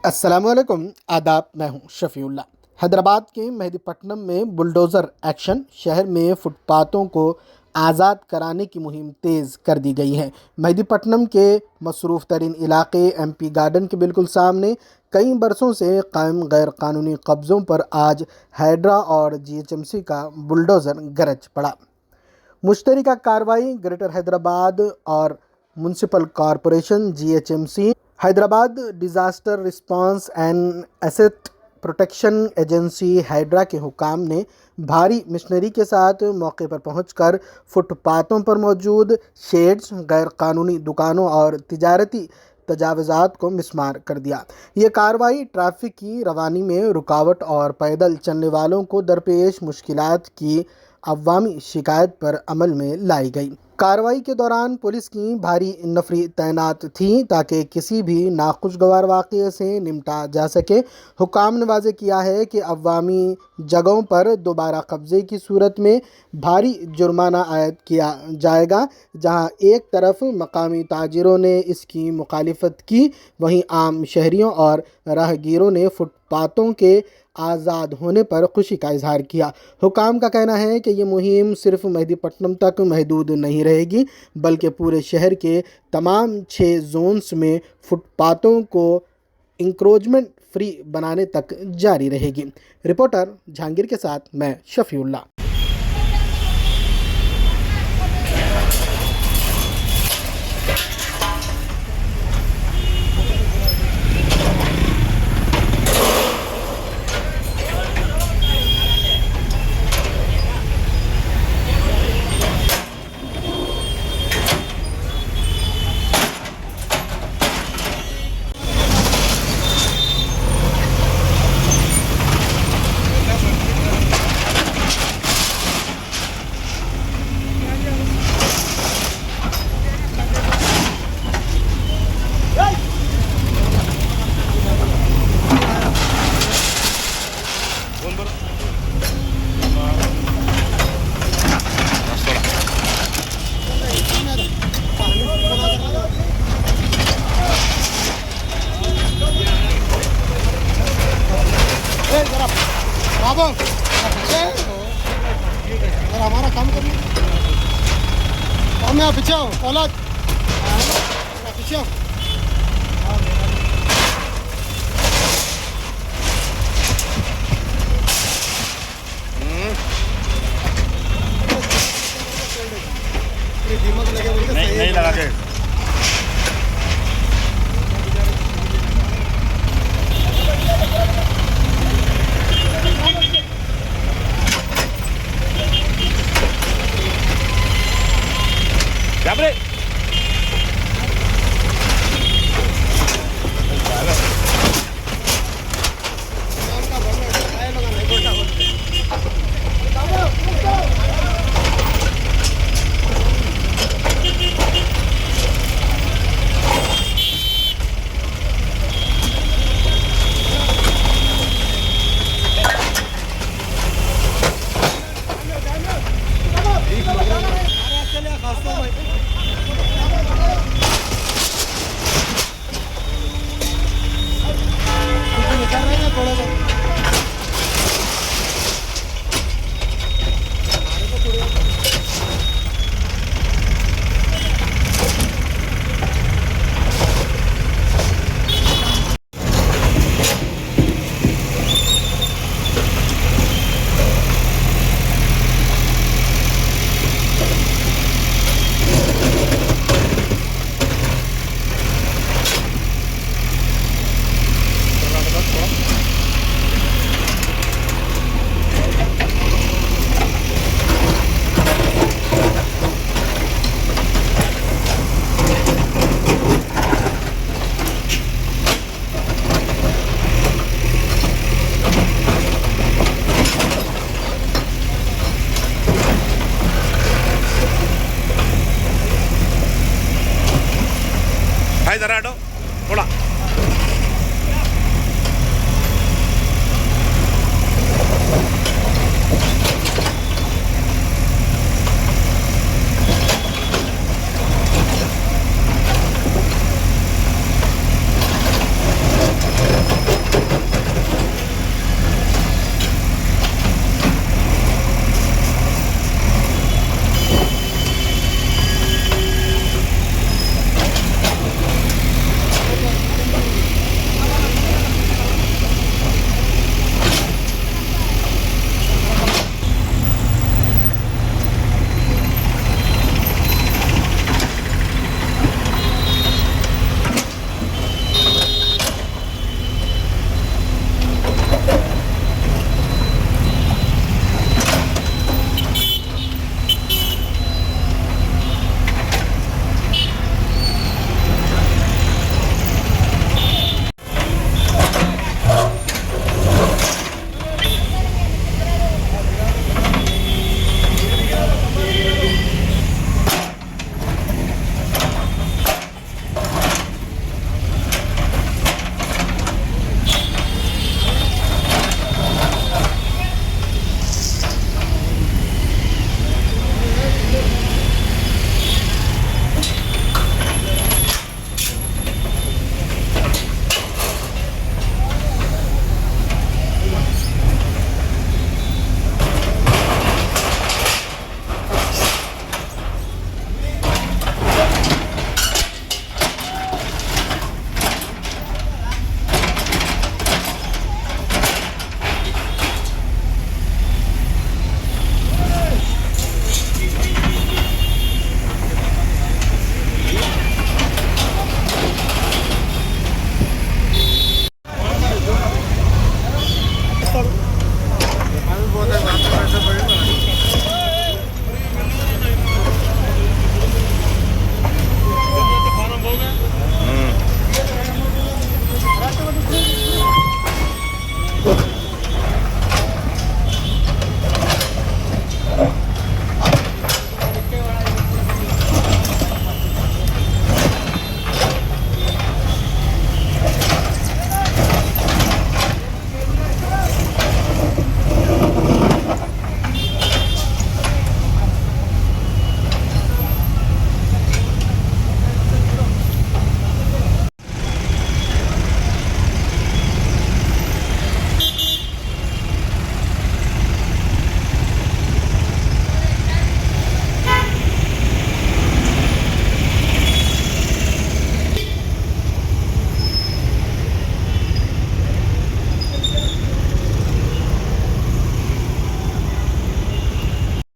अस्सलामुअलैकुम, आदाब। मैं हूं शफीउल्ला। हैदराबाद के मेहदीपट्टनम में बुलडोज़र एक्शन। शहर में फुटपाथों को आज़ाद कराने की मुहिम तेज़ कर दी गई है। मेहदीपट्टनम के मसरूफ़ तरीन इलाके एमपी गार्डन के बिल्कुल सामने कई बरसों से कायम गैर कानूनी कब्ज़ों पर आज हाइड्रा और जीएचएमसी का बुलडोज़र गरज पड़ा। मुश्तरका कार्रवाई ग्रेटर हैदराबाद और municipal corporation GHMC, Hyderabad disaster response and asset protection agency HYDRAA के हुकाम ने भारी मशीनरी के साथ मौके पर पहुंचकर फुटपाथों पर मौजूद शेड्स, गैर कानूनी दुकानों और तिजारती तजावज़ात को मिसमार कर दिया। ये कार्रवाई ट्रैफिक की रवानी में रुकावट और पैदल चलने वालों को दरपेश मुश्किलात की अवामी शिकायत पर अमल में लाई गई। कार्रवाई के दौरान पुलिस की भारी नफरी तैनात थी ताकि किसी भी नाखुशगवार वाक़ये से निपटा जा सके। हुकाम ने वाज़ेह किया है कि अवामी जगहों पर दोबारा कब्ज़े की सूरत में भारी जुर्माना आयद किया जाएगा। जहां एक तरफ मकामी ताजिरों ने इसकी मुखालिफत की, वहीं आम शहरियों और राहगीरों ने फुटपाथों के आज़ाद होने पर खुशी का इजहार किया। हुकाम का कहना है कि ये मुहिम सिर्फ मेहदीपट्टनम तक महदूद नहीं रहेगी, बल्कि पूरे शहर के तमाम 6 जोन्स में फुटपाथों को इंक्रोचमेंट फ्री बनाने तक जारी रहेगी। रिपोर्टर जहांगीर के साथ मैं शफीउल्ला। बाबा हमारा काम कर लो। पीछे आओ, औलाद पीछे आओ।